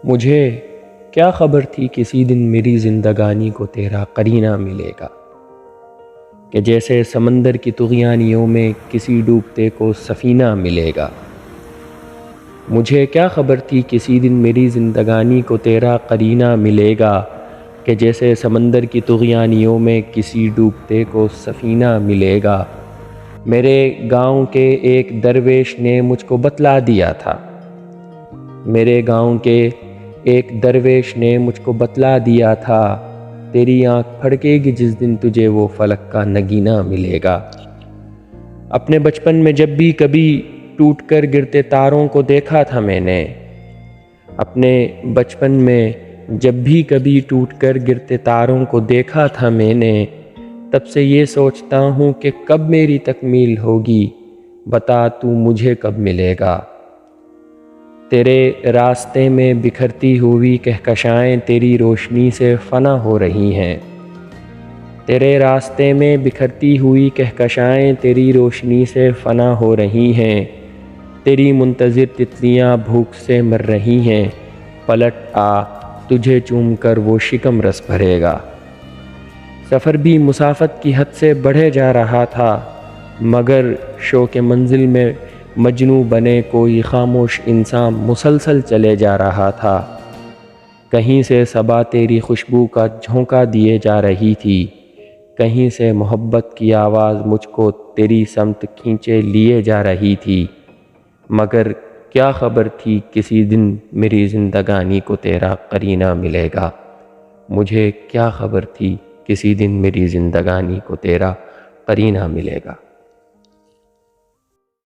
مجھے کیا خبر تھی کسی دن میری زندگانی کو تیرا قرینہ ملے گا، کہ جیسے سمندر کی طغیانیوں میں کسی ڈوبتے کو سفینہ ملے گا۔ مجھے کیا خبر تھی کسی دن میری زندگانی کو تیرا قرینہ ملے گا، کہ جیسے سمندر کی طغیانیوں میں کسی ڈوبتے کو سفینہ ملے گا۔ میرے گاؤں کے ایک درویش نے مجھ کو بتلا دیا تھا، میرے گاؤں کے ایک درویش نے مجھ کو بتلا دیا تھا، تیری آنکھ پھڑکے گی جس دن تجھے وہ فلک کا نگینہ ملے گا۔ اپنے بچپن میں جب بھی کبھی ٹوٹ کر گرتے تاروں کو دیکھا تھا میں نے، اپنے بچپن میں جب بھی کبھی ٹوٹ کر گرتے تاروں کو دیکھا تھا میں نے، تب سے یہ سوچتا ہوں کہ کب میری تکمیل ہوگی، بتا تو مجھے کب ملے گا۔ تیرے راستے میں بکھرتی ہوئی کہکشائیں تیری روشنی سے فنا ہو رہی ہیں، تیرے راستے میں بکھرتی ہوئی کہکشائیں تیری روشنی سے فنا ہو رہی ہیں، تیری منتظر تتلیاں بھوک سے مر رہی ہیں، پلٹ آ تجھے چوم کر وہ شکم رس بھرے گا۔ سفر بھی مسافت کی حد سے بڑھے جا رہا تھا، مگر شوق منزل میں مجنوں بنے کوئی خاموش انسان مسلسل چلے جا رہا تھا۔ کہیں سے صبا تیری خوشبو کا جھونکا دیے جا رہی تھی، کہیں سے محبت کی آواز مجھ کو تیری سمت کھینچے لیے جا رہی تھی، مگر کیا خبر تھی کسی دن میری زندگانی کو تیرا قرینہ ملے گا۔ مجھے کیا خبر تھی کسی دن میری زندگانی کو تیرا قرینہ ملے گا۔